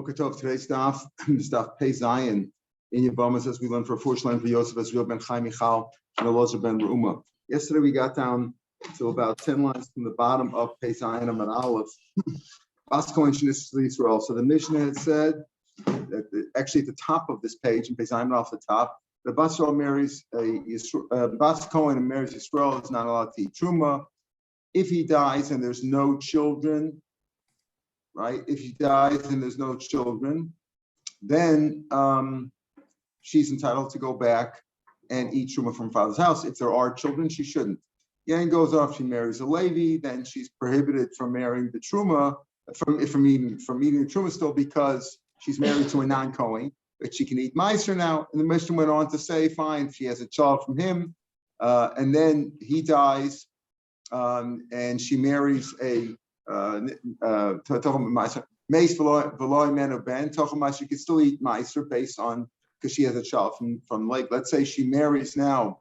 Boker Tov, today's daf, this daf Pei Zion in Yebmot, as we learned for Fush Line for Yosef Ezriel ben Chaim Michal and Elazar ben Reuma. Yesterday we got down to about 10 lines from the bottom of Pei Zion and Aleph. Bas Kohen Shnis Israel. So the Mishnah had said that actually at the top of this page in Pei Zion off the top, the Bas Kohen marries Bas Kohen and marries Yisrael is not allowed to eat truma. If he dies and there's no children, right? If he dies and there's no children, then she's entitled to go back and eat truma from father's house. If there are children, she shouldn't. Yang goes off, she marries a Levi, then she's prohibited from marrying the truma, from eating the truma still because she's married to a non-Kohen, but she can eat meiser now. And the Mishnah went on to say, fine, she has a child from him, and then he dies, and she marries a she could still eat meiser based on because she has a child from Lake. Let's say she marries now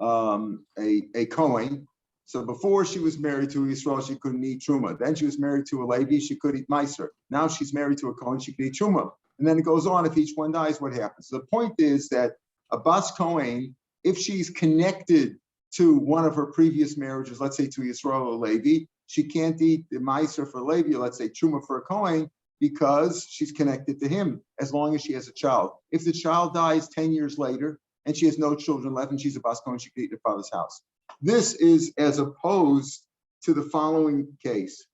a Kohen. So before she was married to Yisrael, she couldn't eat truma. Then she was married to a Levi, she could eat meiser. Now she's married to a Kohen, she could eat truma. And then it goes on. If each one dies, what happens? So the point is that a Bas Kohen, if she's connected to one of her previous marriages, let's say to Yisrael or Levi, she can't eat the meiser for Levi, let's say truma for a Kohen, because she's connected to him as long as she has a child. If the child dies 10 years later and she has no children left and she's a Bas Kohen, she can eat in her father's house. This is as opposed to the following case.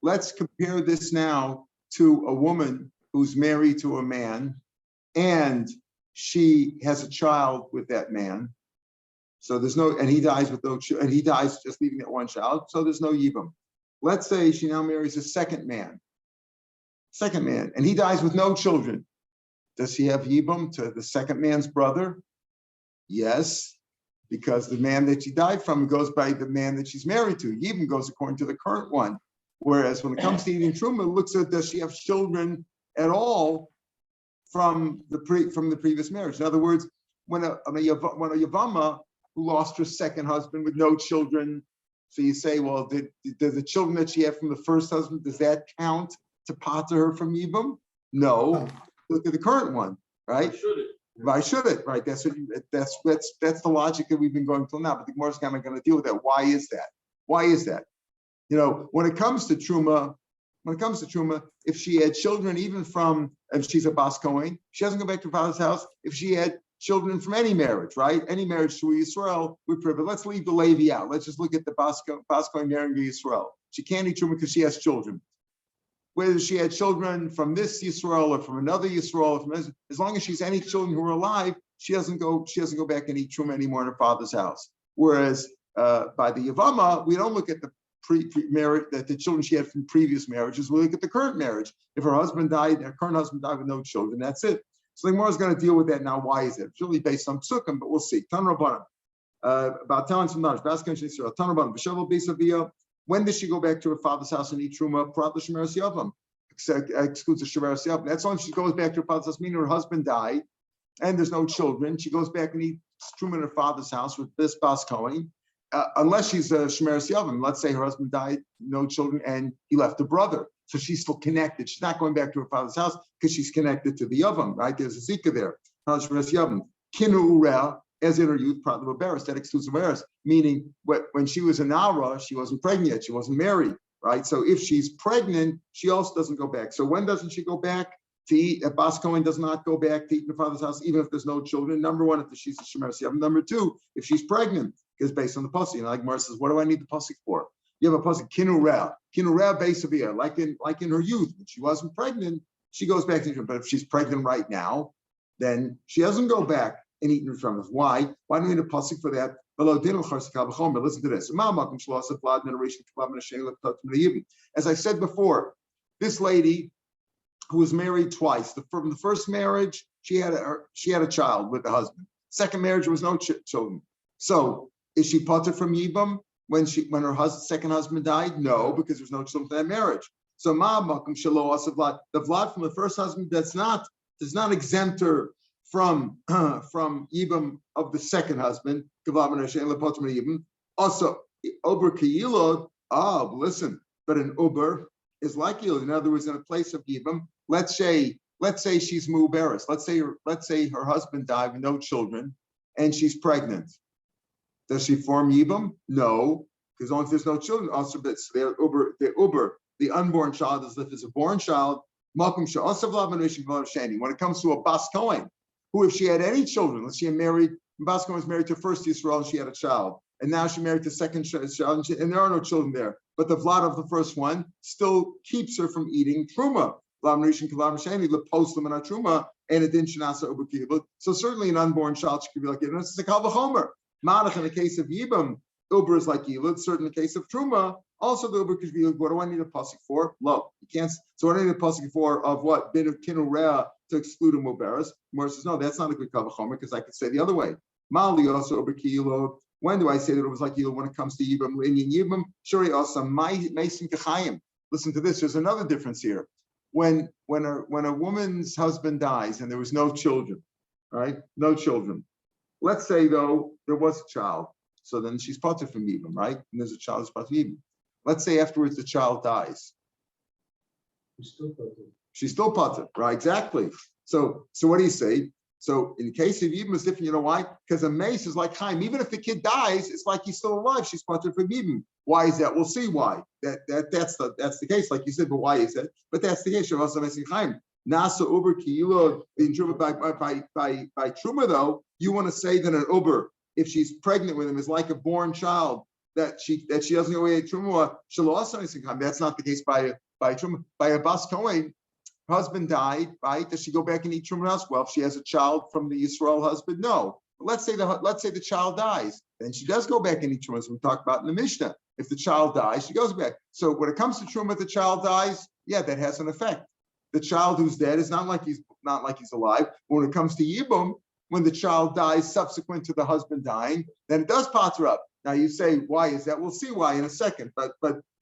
Let's compare this now to a woman who's married to a man and she has a child with that man. So there's no, and he dies with no, and he dies just leaving that one child. So there's no yibum. Let's say she now marries a second man, and he dies with no children. Does he have yibum to the second man's brother? Yes, because the man that she died from goes by the man that she's married to. Yibum goes according to the current one. Whereas when it comes to eating truma, it looks at does she have children at all from the previous marriage. In other words, when a Yavama who lost her second husband with no children, so you say, well, did the children that she had from the first husband, does that count to pater her from Yibum? No. Look at the current one, right? Why should it? Right? That's the logic that we've been going till now. But the Gemara is kind of going to deal with that. Why is that? Why is that? You know, when it comes to truma, if she had children, even from if she's a Bas Kohen, she doesn't go back to her father's house. If she had children from any marriage, right? Any marriage to Yisrael, we're privileged. Let's leave the Levi out. Let's just look at the Bas Kohen marrying Yisrael. She can't eat truma because she has children. Whether she had children from this Yisrael or from another Yisrael, as long as she's any children who are alive, she doesn't go back and eat truma anymore in her father's house. Whereas by the Yavama, we don't look at the pre-marriage, that the children she had from previous marriages. We look at the current marriage. If her husband died, her current husband died with no children, that's it. So the Gemara is going to deal with that now. Why is it? It's really based on psukim, but we'll see. Tan Rabbanan, about talents from knowledge. Baskan Yisrael. Tan Rabbanan. B'shavel Beisavia. When does she go back to her father's house and eat truma? Prat l'shemeres yavam. Excludes the shemeres yavam. That's only if she goes back to her father's house, meaning her husband died, and there's no children. She goes back and eats truma in her father's house with this Bas Kohen, unless she's a shemeres yavam. Let's say her husband died, no children, and he left a brother. So she's still connected. She's not going back to her father's house because she's connected to the Yavam, right? There's a Zika there. Kinu Urel, as in her youth, part of a beres, that excludes the beres, meaning when she was a Nara, she wasn't pregnant yet, she wasn't married, right? So if she's pregnant, she also doesn't go back. So when doesn't she go back to eat? A Bas Kohen does not go back to eat in her father's house, even if there's no children. Number one, if she's a shemeres yavam. Number two, if she's pregnant, because based on the pasuk, you know, like Mar says, what do I need the pasuk for? You have a pasuk kinu rel beisavia, like in her youth, when she wasn't pregnant, she goes back to. But if she's pregnant right now, then she doesn't go back and eat in front of us. Why? Why do we need a pasuk for that? Listen to this. As I said before, this lady who was married twice. From the first marriage, she had a child with the husband. Second marriage, there was no children. So is she pater from yibum when her second husband died? No, because there's no children in that marriage. So the vlad from the first husband does not exempt her from yibum of the second husband. Also, ober kiyilod. Listen, but an uber, is like Yilud. In other words, in a place of Yibam, let's say she's Muberes. Let's say her husband died with no children and she's pregnant. Does she form Yibam? No, because only if there's no children. Also, the unborn child is if it's a born child. When it comes to a Bas Kohen, who if she had any children, let's say Bas Kohen was married to first Yisrael and she had a child, and now she married to second child, and there are no children there. But the vlad of the first one still keeps her from eating truma. So certainly an unborn child should be like it. This is a kal v'chomer. Malach in the case of Yibam, Uber is like Yilud. Certain in the case of Truma, also the Uber could be Yilud. What do I need a pasuk for? Lo, you can't. So what do I need a pasuk for of what? Bit of kinurea to exclude a muberes. Gemara says no, that's not a good kal v'chomer because I could say the other way. Mali also Uber Yilud. When do I say that it was like Yilud when it comes to Yibam? In Yibam, Shuri also Meisim Kachayim. Listen to this. There's another difference here. When a woman's husband dies and there was no children, right? No children. Let's say though there was a child, so then she's patur from Yibam, right? And there's a child who's patur from Yibam. Let's say afterwards the child dies. She's still patur, right? Exactly. So what do you say? So in the case of Yibam, it's different. You know why? Because a mace is like Chaim. Even if the kid dies, it's like he's still alive. She's patur from Yibam. Why is that? We'll see why. That's the case, like you said. But why is that? But that's the case. Nasa uber kiyilod being truma by truma though. You want to say that an uber, if she's pregnant with him, is like a born child that she doesn't go away at truma. That's not the case by truma. By a bas kohen, husband died, right? Does she go back and eat truma house? Well, if she has a child from the Yisrael husband, no. But let's say the child dies, then she does go back and eat truma, as we talked about in the Mishnah. If the child dies, she goes back. So when it comes to truma, the child dies, yeah, that has an effect. The child who's dead is not like he's alive. When it comes to Yibum, when the child dies subsequent to the husband dying, then it does pater up. Now you say, why is that? We'll see why in a second, but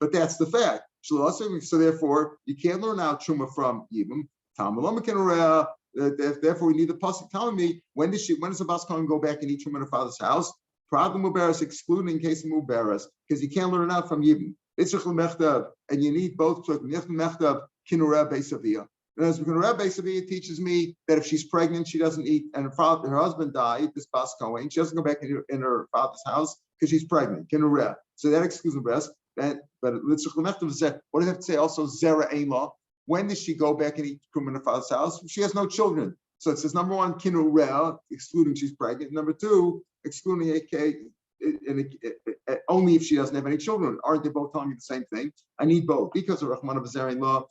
that's the fact. So therefore, you can't learn out truma from Yibum. Therefore, we need the pasuk telling me when does the bas kohen go back and eat truma in her father's house? Problem muberes, excluding in case of muberes, because you can't learn out from Yibum. And you need both mechtav kinureh beisavia. And as kinureh beisavia teaches me that if she's pregnant, she doesn't eat, and her husband died, this bas kohen, she doesn't go back in her father's house because she's pregnant. Kinureh. So that excludes muberes. But litzchul said, what does it have to say? Also zera ein law. When does she go back and eat truma in her father's house? She has no children. So it says number one, kinureh, excluding she's pregnant. Number two, excluding only if she doesn't have any children. Aren't they both telling me the same thing? I need both because of Rahman of Zerain law.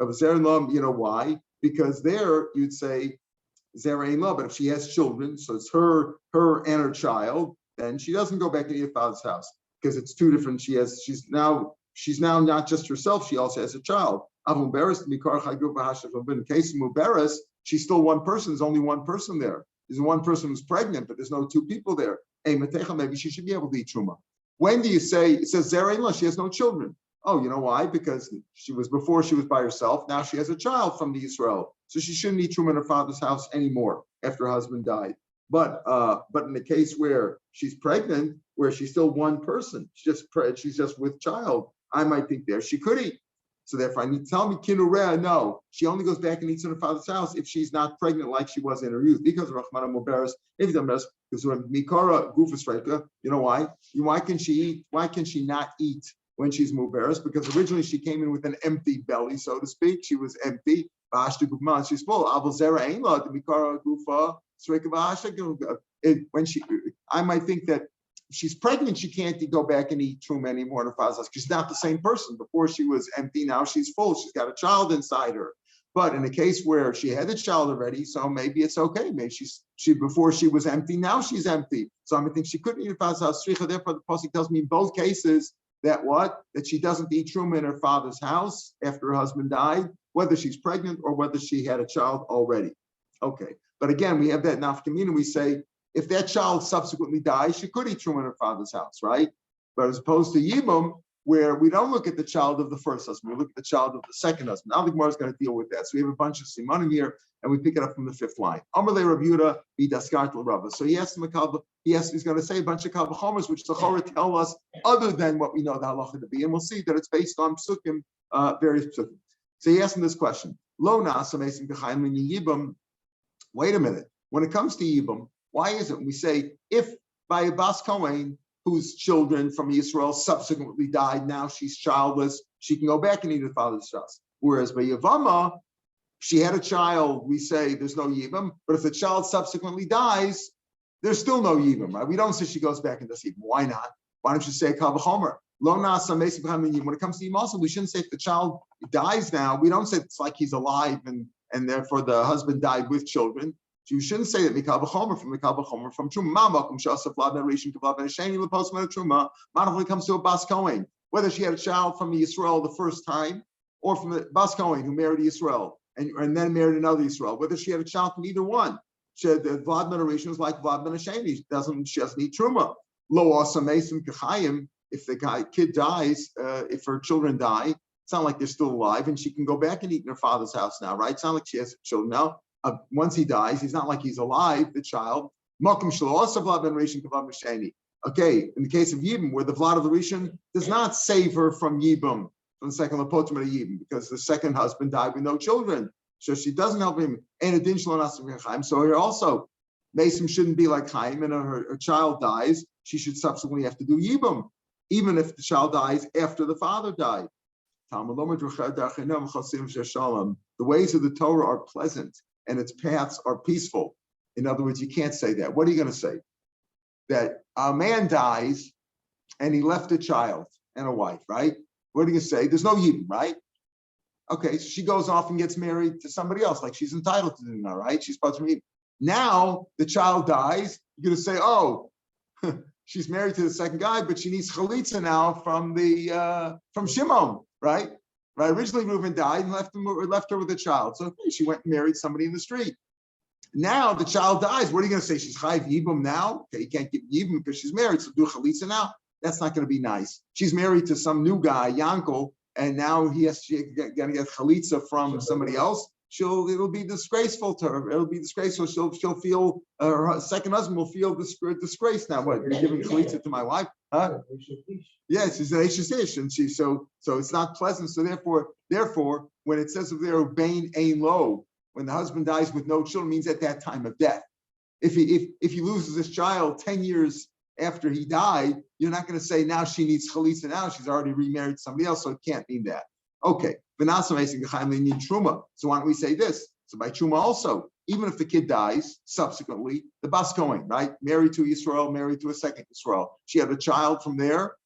Of Zerain law, you know why? Because there you'd say Zerain law, but if she has children, so it's her and her child, then she doesn't go back to her father's house because it's two different. She's now not just herself; she also has a child. In case of Muberes, she's still one person. There's only one person there. There's one person who's pregnant, but there's no two people there. Maybe she should be able to eat truma. When do you say it says Zerain? She has no children? Oh, you know why? Because before she was by herself. Now she has a child from the Israel, so she shouldn't eat truma in her father's house anymore after her husband died. But in the case where she's pregnant, where she's still one person, she's just with child, I might think there she could eat. So therefore, I need to tell me kinureh. No, she only goes back and eats in her father's house if she's not pregnant like she was in her youth. Because of Rahman Muberes, if because when Mikara Gufus Reika, you know why? Why can she eat? Why can she not eat when she's Muberes? Because originally she came in with an empty belly, so to speak. She was empty. She's full. I might think that if she's pregnant, she can't go back and eat truma anymore in her father's house because she's not the same person. Before she was empty, now she's full. She's got a child inside her. But in a case where she had a child already, so maybe it's okay. Maybe she before she was empty, now she's empty. So I'm gonna think she couldn't eat her father's house. Therefore, the pasuk tells me in both cases that she doesn't eat truma in her father's house after her husband died, whether she's pregnant or whether she had a child already. Okay, but again, we have that nafkamina. We say, if that child subsequently dies, she could eat truma in her father's house, right? But as opposed to Yibum, where we don't look at the child of the first husband, we look at the child of the second husband. Now the Gemara is going to deal with that. So we have a bunch of simanim here, and we pick it up from the fifth line. Amarle Rav Yehuda b'daskart l'Rava. So he asked him he's going to say a bunch of kalvachomers, which the Torah tell us other than what we know the halacha to be, and we'll see that it's based on psukim, various psukim. So he asked him this question: Lo nasa mesim k'chaim yibam. Wait a minute. When it comes to yibam, why is it we say if by a bas kohen whose children from Yisrael subsequently died, now she's childless, she can go back and eat her father's trust. Whereas by Yavama, she had a child, we say there's no yibam, but if the child subsequently dies, there's still no yibam, right? We don't say she goes back and does yibam. Why not? Why don't you say kal v'chomer? Lo nasa mesim k'chaim yibam. When it comes to yibam also, we shouldn't say if the child dies now, we don't say it's like he's alive and therefore the husband died with children. You shouldn't say that mikal b'chomer from mikal b'chomer from truma. Ma'amakum shasaf lav narishim k'lav nesheni lepos man truma. Ma'amakum when it comes to a bas kohen, whether she had a child from Yisrael the first time, or from the bas kohen who married Yisrael and then married another Yisrael, whether she had a child from either one, the vlad narishim was like vlad nesheni. She doesn't need truma. Lo asa mesim k'chayim. If the kid dies, if her children die, it's not like they're still alive, and she can go back and eat in her father's house now, right? It's not like she has children now. Once he dies, he's not like he's alive, the child. Okay, in the case of Yibam, where the Vlad of the Rishon does not save her from Yibam, from the second Lepotim of Yibam, because the second husband died with no children. So she doesn't help him. So here also, Mason shouldn't be like Chaim, and her child dies, she should subsequently have to do Yibam, even if the child dies after the father died. The ways of the Torah are pleasant, and its paths are peaceful. In other words, you can't say that. What are you going to say? That a man dies and he left a child and a wife, right? What are you going to say? There's no yibum, right? Okay, so she goes off and gets married to somebody else, like she's entitled to do now, right? She's supposed to be. Now the child dies. You're going to say, oh, she's married to the second guy, but she needs chalitza now from Shimon, right? Right. Originally, Reuben died and left her with a child. So she went and married somebody in the street. Now the child dies. What are you going to say? She's chayv yibum now? Okay, you can't give yibum because she's married. So do chalitza now. That's not going to be nice. She's married to some new guy, Yankel, and now she's going to get chalitza from somebody else. It'll be disgraceful to her. It'll be disgraceful. She'll feel her second husband will feel disgraced now. What, you're giving chalitza to my wife? Huh? Yes, she's an Ish, and so it's not pleasant. So therefore, when it says of there bain ein lo, when the husband dies with no children, means at that time of death. If he loses his child 10 years after he died, you're not going to say now she needs chalitza now. She's already remarried to somebody else, so it can't mean that. Okay. So why don't we say this? So by truma also, even if the kid dies subsequently, the bas kohen, right, married to Yisrael, married to a second Yisrael, she had a child from there,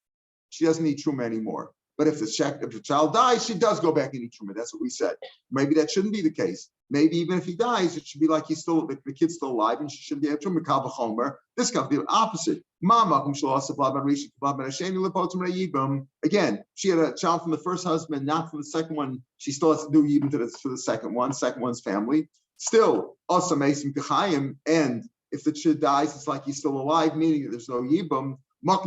she doesn't need truma anymore. But if the child dies, she does go back and eat truma. That's what we said. Maybe that shouldn't be the case. Maybe even if he dies, it should be like the kid's still alive and she shouldn't be a truma kal v'chomer. This could be the opposite. Again, she had a child from the first husband, not from the second one. She still has to do yibum for the second one's family. Still, also mesim k'chayim, and if the kid dies, it's like he's still alive, meaning that there's no yibum. But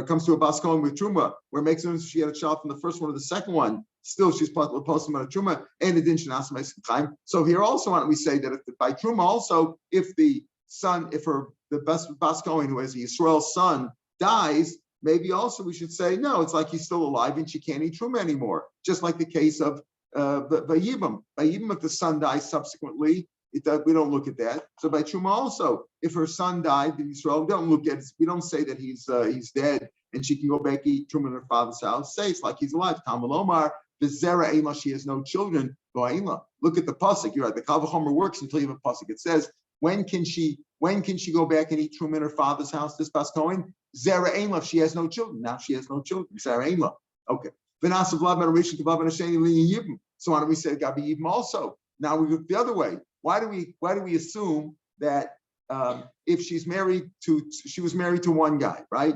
it comes to a bas kohen with truma, where it makes sense she had a child from the first one to the second one. Still, she's posting on a truma, and it didn't ask my time. So here also, why don't we say that by truma also, if the best bas kohen who has a Yisrael son dies, maybe also we should say no. It's like he's still alive and she can't eat truma anymore. Just like the case of Yibam. By Yibam, if the son dies subsequently, we don't look at that. So by truma also, if her son died in Israel, we don't say that he's dead and she can go back eat truma in her father's house. Say it's like he's alive. Talmud Omar, v'zera ema, she has no children. Look at the pasuk. You're right. The kal v'chomer works until you have a pasuk. It says when can she go back and eat truma in her father's house? This bas kohen, zera ema, she has no children. Now she has no children. Zera ema. Okay. So why don't we say Gabi Yibam also? Now we look the other way. Why do we assume that if she was married to one guy, right?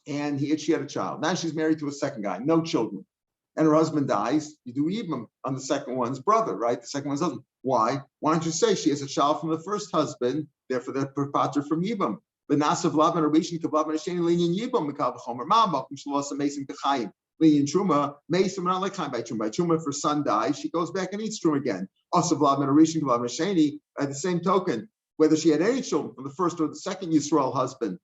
And she had a child. Now she's married to a second guy, no children. And her husband dies, you do Yibam on the second one's brother, right? The second one's husband. Why? Why don't you say she has a child from the first husband, therefore they're pater from Yibam? But nasav lavan arishin kavlavan asheni linyan yibam mekav chomer ma makom shlosa mesim kachayim linyan truma mesim not like by truma. By truma, if her son dies, she goes back and eats truma again. Asav lavan arishin kavlavan asheni. At the same token, whether she had any children from the first or the second Yisrael husband,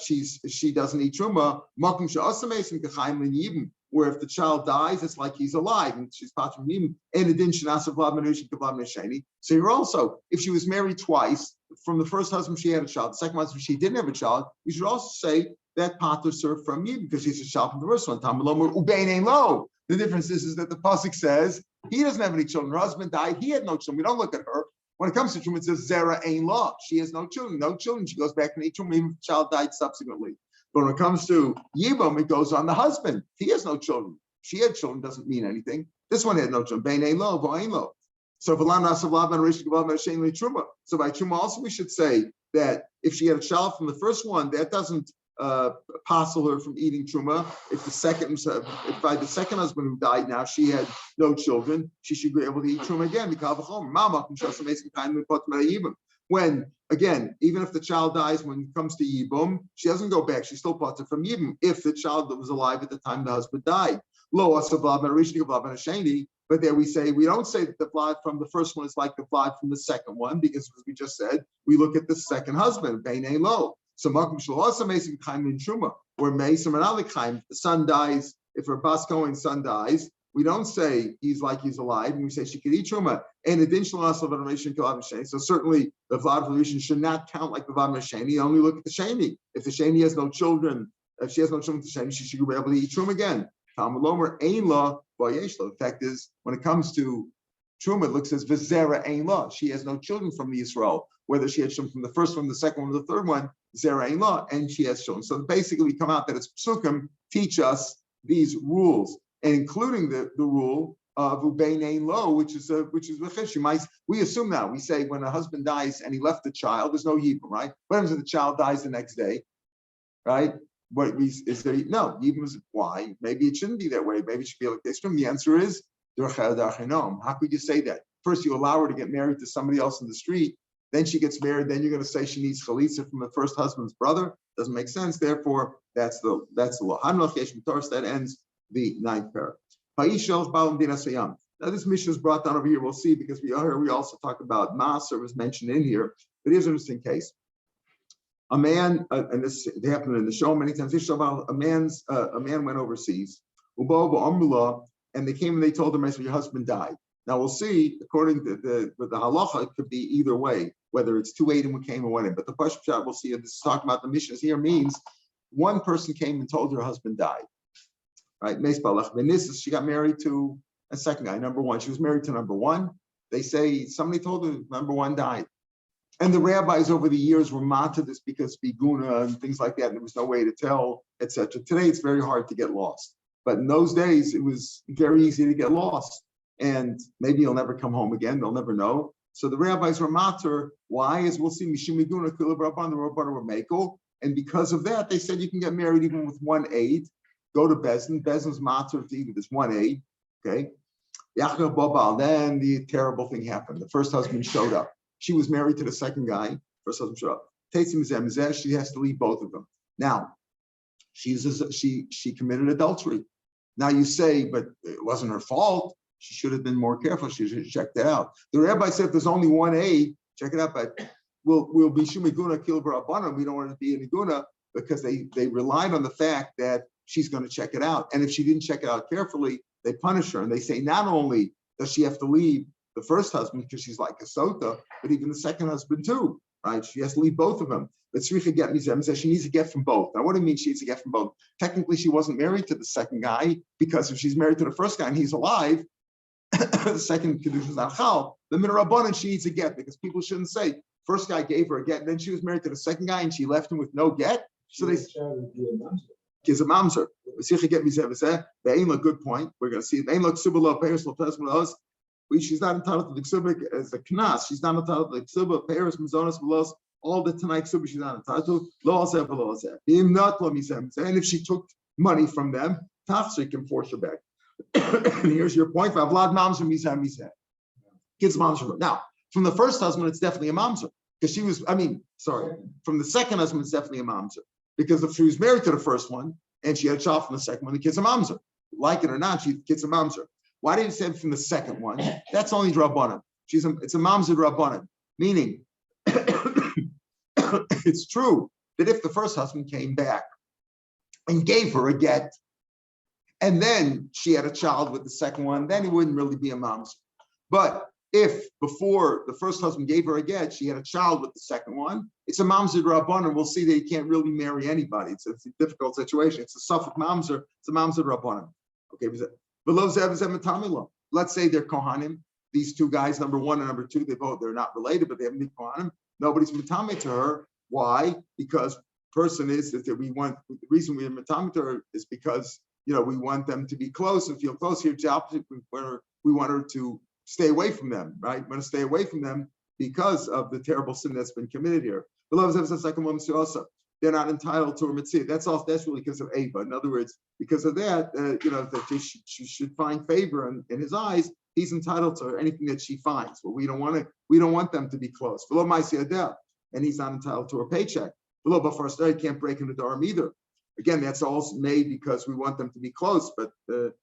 she doesn't eat truma. Makom she'asa mesim kachayim linyan yibam. Where if the child dies, it's like he's alive, and she's patrim yibam. And it didn't shenasav lavan arishin kavlavan asheni. So here also, if she was married twice. From the first husband, she had a child. The second husband, she didn't have a child. We should also say that pater served from you because he's a child from the first one. The difference is that the pasuk says he doesn't have any children. Her husband died. He had no children. We don't look at her. When it comes to children, it says zera ain law. She has no children. No children. She goes back and eats children. Even if the child died subsequently. But when it comes to yibam, it goes on the husband. He has no children. She had children. Doesn't mean anything. This one had no children. Bein ain law, vo ain law. So by truma also we should say that if she had a child from the first one, that doesn't passel her from eating truma. If by the second husband who died now she had no children, she should be able to eat truma again. When again, even if the child dies when it comes to yibum, she doesn't go back. She's still part from yibum if the child was alive at the time the husband died. But there we say, we don't say that the blood from the first one is like the blood from the second one, because as we just said, we look at the second husband, Beinei Lo. So Makum Shlo also Mesim Chaim in Truma, or Mesim and Ali Chaim, the son dies, if her Bas Cohen's son dies, we don't say he's like he's alive, and we say she could eat Truma. And additional also of Rishon Kilav Sheni. So certainly the Vlad of Rishon should not count like the Vlad Sheni, only look at the Sheni. If the Sheni has no children, if she has no children to Sheni, she should be able to eat Truma again. Talmud Lomer Ein La. The fact is, when it comes to Truma, it looks as Vizera Ein La. She has no children from the Israel, whether she had children from the first one, the second one, or the third one, Zera Ein La, and she has children. So basically, we come out that it's Psukim teach us these rules, and including the rule of Ubein Ein Lo, which is V'chesh. We assume now, we say when a husband dies and he left a child, there's no Yibum, right? What happens if the child dies the next day, right? No, even why? Maybe it shouldn't be that way. Maybe it should be like this. The answer is, how could you say that? First, you allow her to get married to somebody else in the street. Then she gets married. Then you're going to say she needs chalitza from the first husband's brother. Doesn't make sense. Therefore, that's the law. That ends the 9th paragraph. Now, this Mishnah is brought down over here. We'll see because we also talk about Maser was mentioned in here. But here's an interesting case. A man, and this happened in the show many times. This show about a man went overseas, and they came and they told him, your husband died. Now we'll see, according to the halacha, it could be either way, whether it's 2 Eidim who came or whatever. But the Pashut shot we'll see, this is talking about the Mishnahs here means one person came and told her husband died. Right? She got married to a second guy, number one. She was married to number one. They say somebody told her number one died. And the rabbis over the years were mad to this because biguna and things like that, and there was no way to tell, etc. Today, it's very hard to get lost. But in those days, it was very easy to get lost. And maybe he'll never come home again. They'll never know. So the rabbis were matter. Why? As we'll see, Mishim Miguna, Kilabaraban, the Rabban were Mako. And because of that, they said you can get married even with one aid. Go to Bezdin. Bezdin's matter to even this one aid. Okay. Then the terrible thing happened. The first husband showed up. She was married to the second guy. First husband showed up. She has to leave both of them. Now, she committed adultery. Now you say, but it wasn't her fault. She should have been more careful. She should have checked that out. The rabbi said, if there's only one aid, check it out. But we'll be shumiguna kil barabana. We don't want it to be any guna because they relied on the fact that she's going to check it out. And if she didn't check it out carefully, they punish her. And they say not only does she have to leave the first husband because she's like a sota, but even the second husband too, right? She has to leave both of them. But Sricha get mizem says she needs to get from both. Now, what do you mean she needs to get from both? Technically, she wasn't married to the second guy because if she's married to the first guy and he's alive, the second condition is not chal. The minarabbanan she needs to get because people shouldn't say first guy gave her a get and then she was married to the second guy and she left him with no get. So they gives a mamzer. Sricha get mizem says the aim a good point. We're going to see the aim looks subala payers will test with us. She's not entitled to the ksubik as a knas. She's not entitled to the ksubik, payers, mazonas, velos, all the tonight ksubik she's not entitled to. Lo aseh, velo aseh. Not lo misem. And if she took money from them, tafsir can force her back. And here's your point. Vavlad mamzer misem misem. Kids mamzer. Now, from the first husband, it's definitely a mamzer because she was, from the second husband, it's definitely a mamzer. Because if she was married to the first one and she had a child from the second one, the kid's a mamzer. Like it or not, the kid's a mamzer. Why did you say from the second one? That's only Rabbanan. It's a mamzer Rabbanan, meaning it's true that if the first husband came back and gave her a get, and then she had a child with the second one, then he wouldn't really be a mamzer. But if before the first husband gave her a get, she had a child with the second one, it's a mamzer rabbanan. We'll see that you can't really marry anybody. It's a difficult situation. It's a suffolk mamzer. It's a mamzer rabbanan. Okay, let's say they're kohanim. These two guys, number one and number two, they're not related, but they haven't been kohanim. Nobody's matame to her. Why? Because person is that the reason we're matame to her is because we want them to be close and feel close. Here, we want her to stay away from them, right? We want to stay away from them because of the terrible sin that's been committed here. They're not entitled to a mitzvah. That's really because of Ava. In other words, because of that, that she should find favor in his eyes. He's entitled to anything that she finds. But we don't want them to be close. And he's not entitled to her paycheck. But first, he can't break into Durham either. Again, that's all made because we want them to be close, but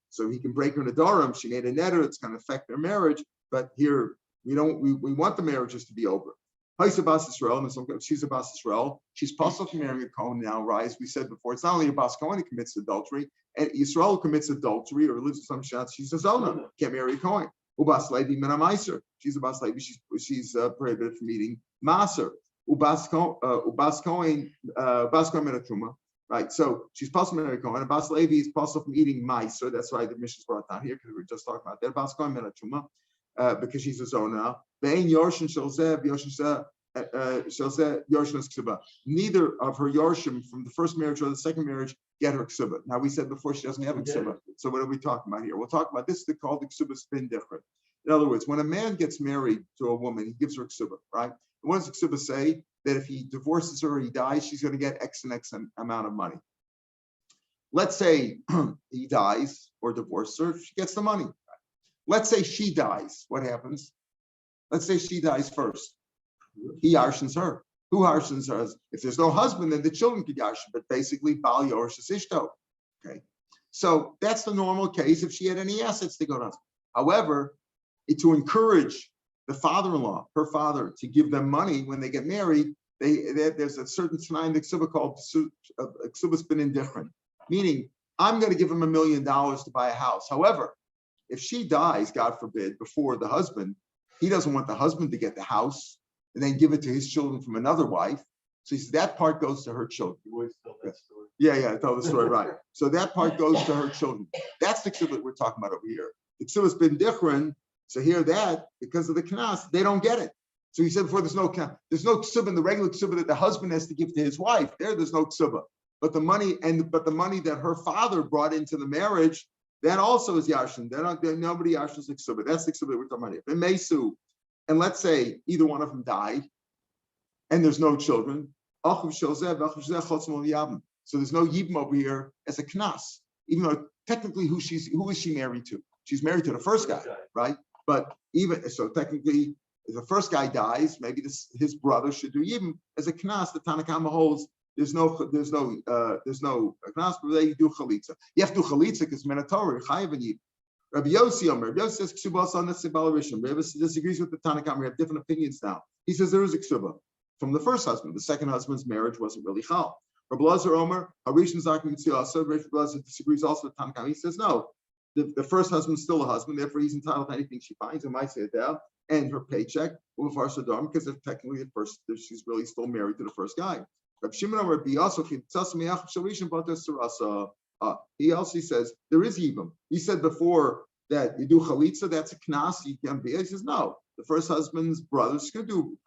so he can break her into Durham. She made a netter, it's going to affect their marriage, but here we want the marriages to be over. She's a Bas Israel. She's possible from marrying a Kohen now, rise. We said before, it's not only a Bas Kohen who commits adultery, and Israel commits adultery or lives with some shots, she's a Zona, can't marry a Kohen. Ubas Levi Mina Meiser. She's a Bas Levi, she's prohibited from eating Maser. Ubas Kohen Mina Truma. Right, so she's possible married Kohen. Bas Levi is possible from eating mice, so that's why the Mishnah's brought down here because we were just talking about that. Bas Kohen Menachuma, because she's a zona. Ve'ein Yorshin Shalzeh Yorshin Ksuba. Neither of her Yorshim from the first marriage or the second marriage get her Ksuba. Now we said before she doesn't have a Ksuba. So what are we talking about here? We'll talk about this. They call the Ksuba spin different. In other words, when a man gets married to a woman, he gives her Ksuba, right? And what does the Ksuba say? That if he divorces her or he dies, she's going to get X and X amount of money. Let's say he dies or divorces her, she gets the money. Let's say she dies. What happens? Let's say she dies first. He yarshins her. Who yarshins her? If there's no husband, then the children could yarshin, but basically, Bal Yorshis Ishto. Okay. So that's the normal case if she had any assets to go to husband. However, to encourage the father-in-law, her father, to give them money when they get married, there's a certain Tanai in the Ksuba called Ksuba's been indifferent, meaning I'm going to give him $1 million to buy a house. However, if she dies, God forbid, before the husband, he doesn't want the husband to get the house and then give it to his children from another wife. So he says that part goes to her children. You always tell that story. Yeah, tell the story right. So that part goes to her children. That's the Ksuba we're talking about over here. The Ksuba's been different. So here that, because of the knas, they don't get it. So he said before, there's no ksuba in the regular ksuba that the husband has to give to his wife. There's no ksuba. But the money that her father brought into the marriage, that also is yashin. Nobody yashins the ksuba. That's the ksuba that we're talking about here. And mesu, and let's say either one of them died, and there's no children. So there's no yibum over here as a knas, even though technically who is she married to? She's married to the first guy, right? But even so, technically, if the first guy dies, maybe his brother should do yibum as a knas. The Tanna Kama holds there's no knas, but they do chalitza. You have to do chalitza because Torah chayav and yibum. Rabbi Yossi says ksuba on the sibal rishon. Rabbi disagrees with the Tanna Kama. We have different opinions now. He says there is a ksuba from the first husband. The second husband's marriage wasn't really chal. Rabbi Lazar Omer Harishon Zakim Tziyasa. Rabbi Lazar disagrees also with Tanna Kama. He says no. The first husband's still a husband, therefore he's entitled to anything she finds, and might say it down, and her paycheck will be because if technically at first she's really still married to the first guy. He also says there is yibum. He said before that you do chalitza, that's a knas. He says no. The first husband's brothers could do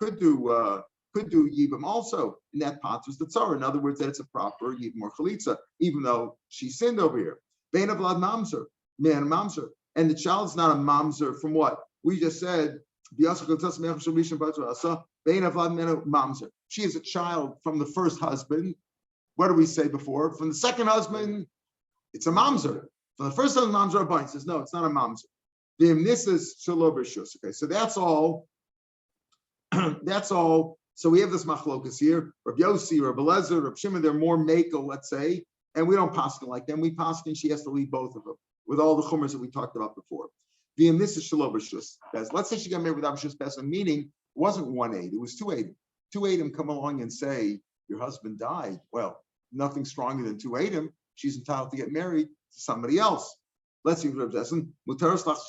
yibum also, and that patters the tzara. In other words, that it's a proper yibum or chalitza, even though she sinned over here. Bein avlad mamzer. Man, mamzer, and the child's not a mamzer from what we just said. She is a child from the first husband. What did we say before? From the second husband, it's a mamzer. From the first husband, mamzer Rabban says no, it's not a mamzer. Okay, so that's all. That's all So we have this machlokas here. Rav Yossi, Rav Eliezer, Rav Shimon, they're more makel, let's say, and we don't paskin like them. We paskin she has to leave both of them with all the chumras that we talked about before. This is shelo b'shus bezin. Let's say she got married without b'shus bezin, meaning it wasn't 1/8, it was 2/8. 2/8 come along and say your husband died. Well, nothing stronger than 2/8. She's entitled to get married to somebody else. Let's see if Rav Zesin,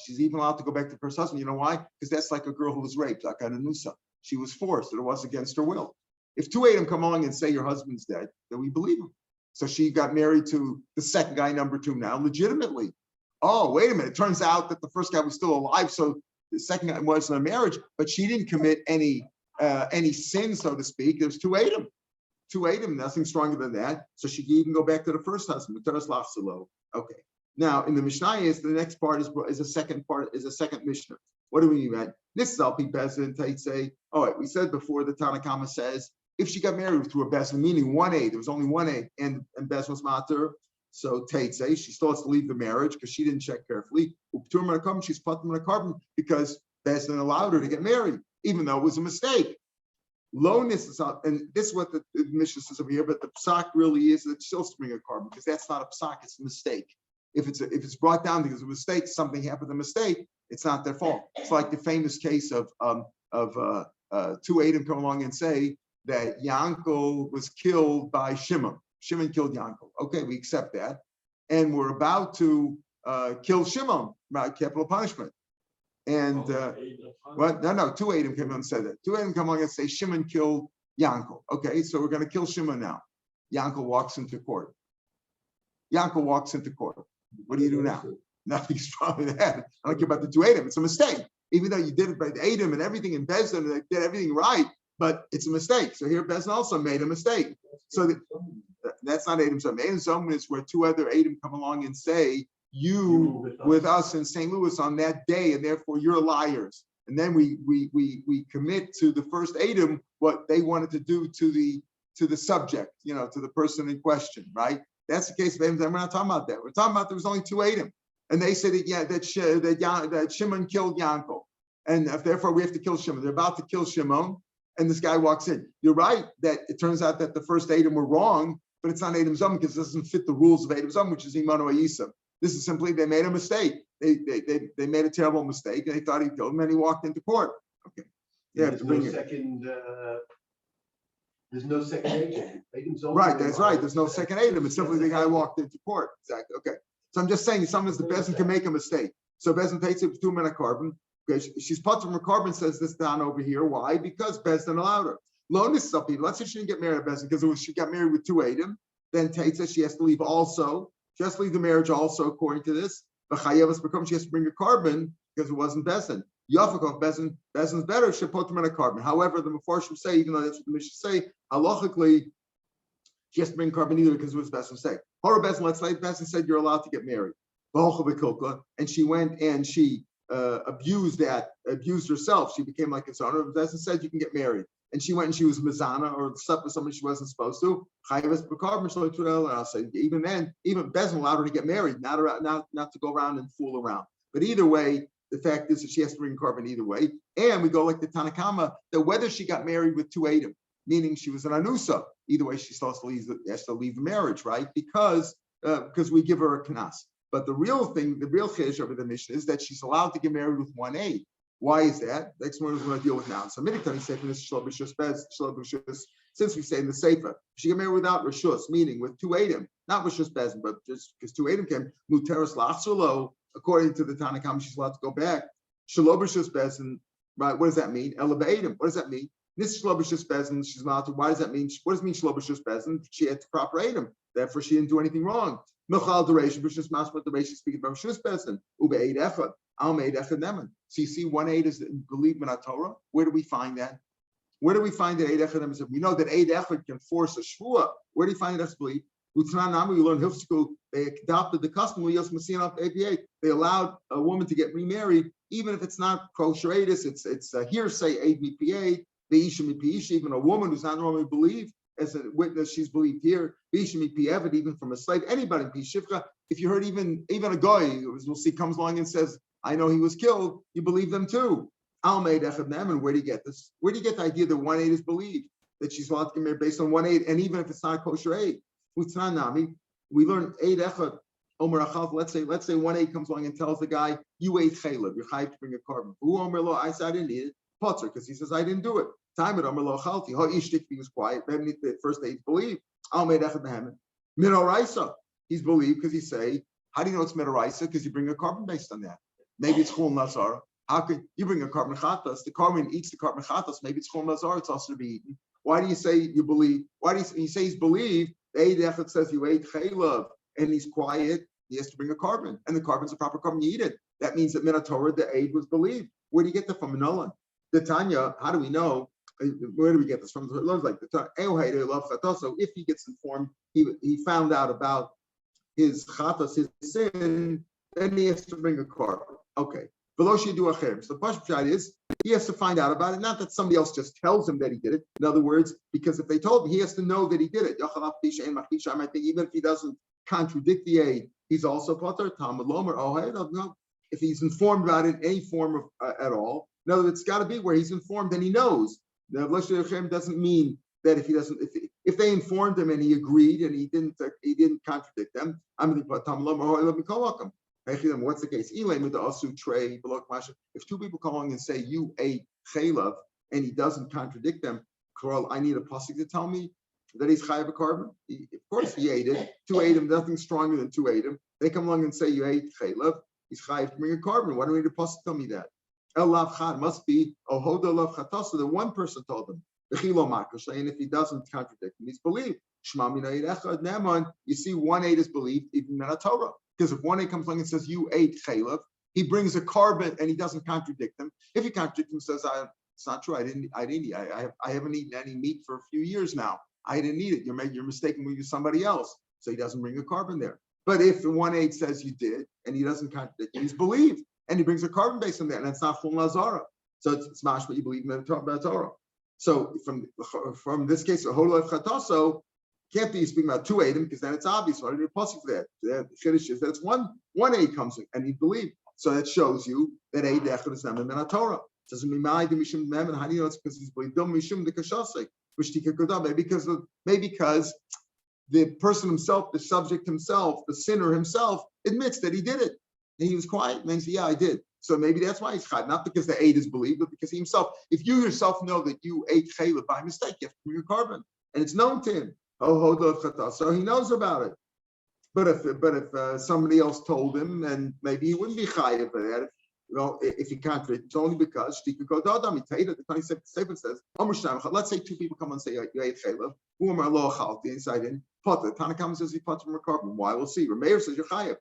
she's even allowed to go back to her first husband. You know why? Because that's like a girl who was raped, like an anusa. She was forced, it was against her will. If 2/8 come along and say your husband's dead, then we believe him. So she got married to the second guy, number 2 now, legitimately. Oh, wait a minute. It turns out that the first guy was still alive, so the second guy wasn't a marriage, but she didn't commit any sin, so to speak. There's 2/8. 2/8, nothing stronger than that. So she can even go back to the first husband. Okay. Now in the Mishnah is the next part is a second Mishnah. What do we mean by that? This is Alpi Bezin Teitzei. All right, we said before the Tanakama says if she got married through a Bezin, meaning 1/8, there was only 1/8, and Bezin was mater. So Teitzei, she still has to leave the marriage because she didn't check carefully. She's put in a carbon because Bezin allowed her to get married, even though it was a mistake. Lowness is not, and this is what the Mishnah says over here, but the psak really is that she'll spring a carbon because that's not a psak, it's a mistake. If it's brought down because of a mistake, something happened, a mistake, it's not their fault. It's like the famous case of 2/8 come along and say that Yankel was killed by Shimon. Shimon killed Yankel. Okay, we accept that, and we're about to kill Shimon by capital punishment. And what? No, 2/8 came on and said that. 2/8 come along and say Shimon killed Yankel. Okay, so we're going to kill Shimon now. Yankel walks into court. What do you do now? Nothing stronger than that. I don't care about the 2/8. It's a mistake. Even though you did it by the Adam and everything in Bezdin, they did everything right, but it's a mistake. So here Bezdin also made a mistake. So that's not Adam Zom. Adam Zom is where 2 other Adam come along and say, you with us in St. Louis on that day, and therefore you're liars. And then we commit to the first Adam what they wanted to do to the subject, to the person in question, right? That's the case of Adam. We're not talking about that. We're talking about there was only 2/8, and they said that Shimon killed Yankel, and therefore we have to kill Shimon. They're about to kill Shimon, and this guy walks in. You're right that it turns out that the first Adam were wrong, but it's not Adam Zom because it doesn't fit the rules of Adam Zom, which is Imanu Ayisam. This is simply they made a mistake. They made a terrible mistake, and they thought he killed him, and he walked into court. Okay, yeah. There's no second agent. Right, that's right. There's no second Adam. It's simply the guy walked into court. Exactly. Okay. So I'm just saying, sometimes the Bezin can make a mistake. So Bezin takes it 2 minute carbon. Okay, she's put from her carbon, says this down over here. Why? Because Bezin allowed her. Lowness up people. Let's say she didn't get married to Bezin because she got married with 2 Adam. Then Tate says she has to leave also. She has to leave the marriage also, according to this. But Chayevas become she has to bring a carbon because it wasn't Bezin. Yafakov Bezin's better, should put them in a carbon. However, the Mefarshim say, even though that's what the Mishnah say, halachically, she has to bring carbon either because it was Bezin's say. Hora Bezin, let's say Bezin said you're allowed to get married. And she went and she abused herself. She became like his owner. Bezin said you can get married. And she went and she was Mizana or slept with somebody she wasn't supposed to. I'll say, even then, even Bezin allowed her to get married, not to go around and fool around. But either way, the fact is that she has to bring carbon either way. And we go like the Tanakama, that whether she got married with 2 Adam, meaning she was an Anusa, either way, she still has to leave the marriage, right? Because we give her a Kanas. But the real chiddush over the Mishnah is that she's allowed to get married with 1 Why is that? Next one is going to deal with now. So Minikani say for this since we say in the Sefer, she got married without Rishus, meaning with 2 Adam, not Rishus Bezin, but just because 2 Adam came, Muteris Lachsolo. According to the Tanakhama, she's allowed to go back. Shalobishus Bezin, right? What does that mean? Elabaidim. What does that mean? This Shalobishus Bezin, she's allowed to. Why does that mean? What does it mean Shalobishus Bezin? She had to proper Adam. Therefore, she didn't do anything wrong. Michal Deresh, Bishus Masma Deresh, speaking about Rishus Bezin. Ubeid Echad. Almeid Echad Neman. So you see, 1/8 is believed in Torah. Where do we find that? Where do we find that 8 Echad Neman? We know that 8 Echad can force a shvua. Where do you find that's believed? We learn Hilf school. They adopted the custom. They allowed a woman to get remarried, even if it's not kosher-atis, it's a hearsay ABPA, even a woman who's not normally believed as a witness, she's believed here, even from a slave, anybody, if you heard even a guy, we'll see, comes along and says, I know he was killed, you believe them too. Al made echad ne'eman. Where do you get this? Where do you get the idea that 1/8 is believed? That she's allowed to get married based on 1/8, and even if it's not a kosher aid. We learn 8 echad. Omer achal. Let's say 1/8 comes along and tells the guy, you ate chaylev, you're chayav to bring a carbon. Who Omer lo? I said I didn't eat it. Potzer, because he says I didn't do it. Time it Omer lo chalti. Ha ishtik, he was quiet. Maybe the first 8 believed. Al made echad ne'eman. Minoraisa. He's believed because he say, how do you know it's minoraisa? Because you bring a carbon based on that. Maybe it's chol nazar. How could you bring a carbon chatas? The carbon eats the carbon chatas. Maybe it's chol nazar. It's also to be eaten. Why do you say you believe? Why do you say he's believed? The Eid Echad says you ate chaylev and he's quiet. He has to bring a carbon, and the carbon's a proper carbon. You eat it. That means that Minatorah, the Eid was believed. Where do you get that from? Nolan. The Tanya. How do we know? Where do we get this from? It learns like the Tanya. So if he gets informed, he found out about his chatas, his sin, then he has to bring a carbon. Okay. Below she do a cherem. So the pashut is he has to find out about it, not that somebody else just tells him that he did it. In other words, because if they told him, he has to know that he did it. I think even if he doesn't contradict the aid, he's also potter. Talmud lomer. Oh, I don't know if he's informed about it in any form of at all. In other words, it's got to be where he's informed and he knows. Now, doesn't mean that if he doesn't, if they informed him and he agreed and he didn't contradict them. I'm going to put Talmud lomer. Let me call him. What's the case? If 2 people come along and say you ate chaylev and he doesn't contradict them, I need a pasuk to tell me that he's chayav a carbon. Of course, he ate it. 2 ate him. Nothing stronger than 2 ate him. They come along and say you ate chaylev. He's chayav to bring a carbon. Why do we need a pasuk to tell me that? El lav chad must be ohoda lav chatasa. The one person told him. And if he doesn't contradict him, he's believed. You see, 1/8 is believed even in a Torah. Because if 1/8 comes along and says you ate chaylev, he brings a carbon and he doesn't contradict them. If he contradicts him, says it's not true. I didn't eat. I haven't eaten any meat for a few years now. I didn't eat it. You're mistaken with somebody else. So he doesn't bring a carbon there. But if the 1/8 says you did and he doesn't contradict, he's believed and he brings a carbon based on that, and it's not chul nazara. So it's mashma you believe in the Torah. So from this case, holav chataso. Can't be speaking about 2 ate him because then it's obvious. Why did you pasuk for that? The chiddush is that's 1/8 comes in and he believed. So that shows you that Eid Echad is not in Torah. It doesn't mean how do you know it's because he's believed mishum the kashasek, which maybe because the person himself, the subject himself, the sinner himself admits that he did it. And he was quiet and then he said, yeah, I did. So maybe that's why he's chayv, not because the Eid is believed, but because he himself. If you yourself know that you ate chaylev by mistake, you have to bring a carbon, and it's known to him. So he knows about it. But if somebody else told him, and maybe he wouldn't be chayav for that. If he contradicts, it's only because the 27th says, let's say 2 people come and say you ate chaylev. Who am I lo achalti inside in potter? Tanakam says he potter from a carbon. Why? We'll see. Rav Meir says you're chayav.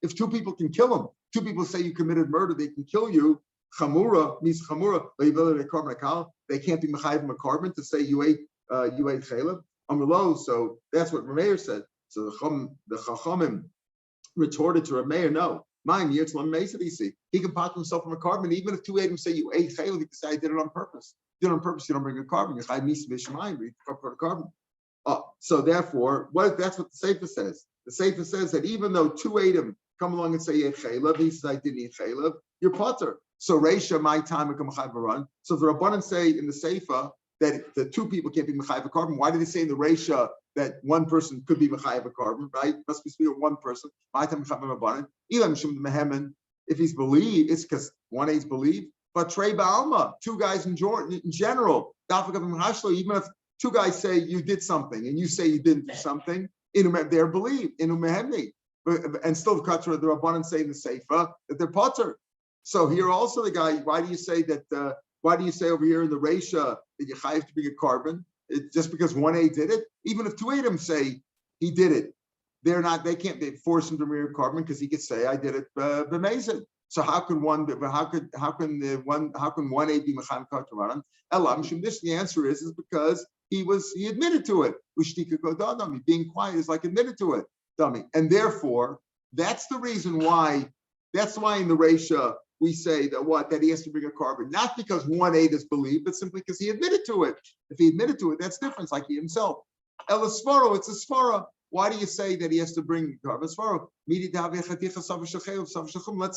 If 2 people can kill him, 2 people say you committed murder, they can kill you. Chamura means chamura. They can't be mechayiv from a carbon to say you ate chaylev. So that's what Rav Meir said. So the chachamim retorted to Rav Meir, no. Mine years long he can pot himself from a carbon. Even if 2 ate him say you ate chaylev, he can say I did it on purpose. You did it on purpose. You don't bring a carbon. You chayiv misa b'shemayim. You for a carbon. So therefore, that's what the Sefer says. The Sefer says that even though 2 ate him come along and say you ate chaylev, he says I didn't eat chaylev. You're potter. So Reisha, my time, become Chayv Run. So if the Rabbanan say in the Seifa that the 2 people can't be Mechayiv a carbon, why did they say in the Reisha that 1 person could be Mechayiv a carbon, right? Must be speaking of 1 person. My time, Mechayiv Rabbanan. Elam Shum Mehemen, if he's believed, it's because 1/8 is believed. But Trey Ba'alma, 2 guys in general, even if 2 guys say you did something and you say you didn't do something, they're believed. And still the Rabbanan say in the Seifa that they're potter. So here also the guy, why do you say over here in the Reisha that you chayiv to bring a carbon? It's just because 1/8 did it? Even if 2 ate him say he did it, they can't force him to bring a carbon because he could say I did it b'mezid. So how can 1/8 be mechayiv kataran? The answer is because he admitted to it. Being quiet is like admitted to it, dummy. And therefore, that's the reason why. That's why in the Reisha we say that he has to bring a carbon, not because 1/8 is believed, but simply because he admitted to it. If he admitted to it, that's different, like he himself. El Svaro, it's a Svara. Why do you say that he has to bring carbon? Let's say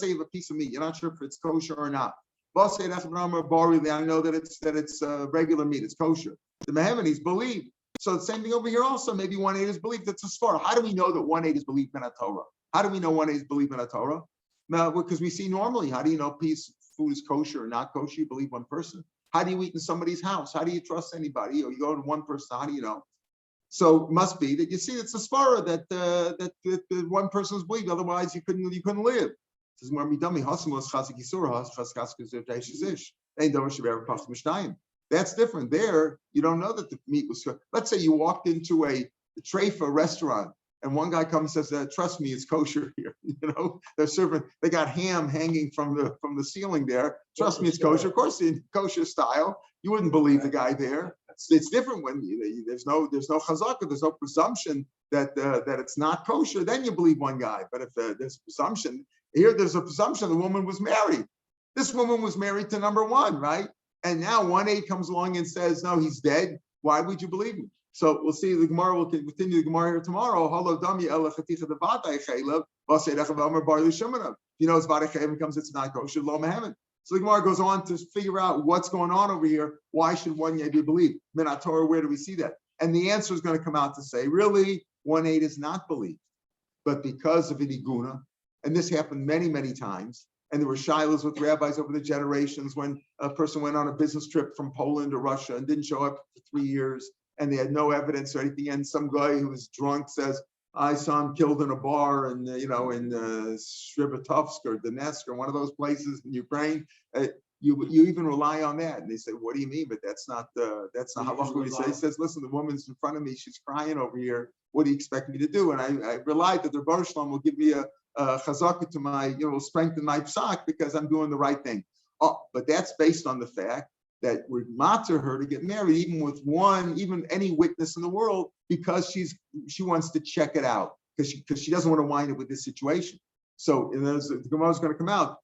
you have a piece of meat. You're not sure if it's kosher or not. I know that it's regular meat. It's kosher. The Mehemani's believe. So the same thing over here also. Maybe 1/8 is believed. That's a svara. How do we know that 1/8 is believed in a Torah? How do we know 1/8 is believed in a Torah? Now, because we see normally, how do you know piece food is kosher or not kosher? You believe one person. How do you eat in somebody's house? How do you trust anybody? Or you go to one person, how do you know? So it must be that you see it's a svara that one person is believed. Otherwise, you couldn't live. That's different. There, you don't know that the meat was. Let's say you walked into a treifa restaurant and one guy comes and says, "Trust me, it's kosher here." They're serving. They got ham hanging from the ceiling there. Trust me, it's kosher. Of course, in kosher style, you wouldn't believe the guy there. It's different when there's no chazakah, there's no presumption that it's not kosher. Then you believe one guy. But if there's a presumption here, there's a presumption the woman was married. This woman was married to number one, right? And now 1/8 comes along and says, no, he's dead. Why would you believe him? So we'll see. The Gemara will continue the Gemara here tomorrow. It's Vadachayim comes, it's not kosher, lo mehemen. So the Gemara goes on to figure out what's going on over here. Why should 1/8 be believed? Minat Torah, where do we see that? And the answer is going to come out to say, really, 1/8 is not believed. But because of an iguna, and this happened many, many times, and there were shilas with rabbis over the generations when a person went on a business trip from Poland to Russia and didn't show up for 3 years, and they had no evidence or anything. And some guy who was drunk says, I saw him killed in a bar in Shribatovsk or Donetsk or one of those places in Ukraine. You even rely on that. And they say, what do you mean? But that's not halacha. He says, listen, the woman's in front of me. She's crying over here. What do you expect me to do? And I relied that the Baruch Shalom will give me a chazaka to my, strengthen my psak because I'm doing the right thing. Oh, but that's based on the fact that we're matter her to get married, even any witness in the world, because she wants to check it out, because she doesn't want to wind up with this situation. So the Gemara is going to come out.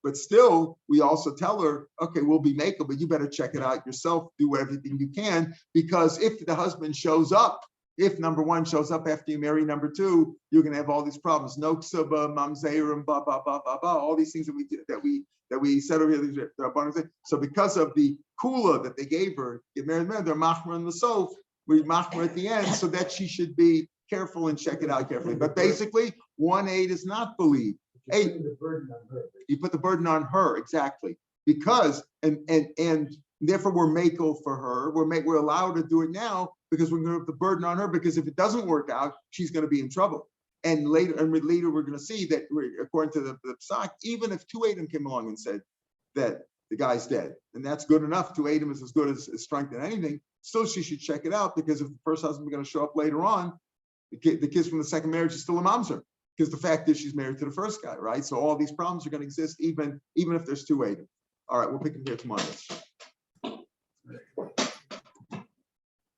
But still, we also tell her, okay, we'll be makel, but you better check it out yourself. Do everything you can, because if the husband shows up, if number one shows up after you marry number two, you're going to have all these problems. No ksuba, mamzerim, all these things that we said over here. So because of the kula that they gave her, get married, they're machmer in the sof, we machmer at the end, so that she should be careful and check it out carefully. But basically, 1/8 is not believed. You put the burden on her, exactly, because and therefore we're makel for her. We're allowed to do it now because we're going to put the burden on her. Because if it doesn't work out, she's going to be in trouble. And later we're going to see that according to the psak, even if 2 Adam came along and said that the guy's dead, and that's good enough. 2 Adam is as good as strength in anything. Still, she should check it out, because if the first husband is going to show up later on, the kids from the second marriage is still a mamzer, because the fact is she's married to the first guy, right? So all these problems are going to exist even if there's 2 Adam. All right, we'll pick them here tomorrow.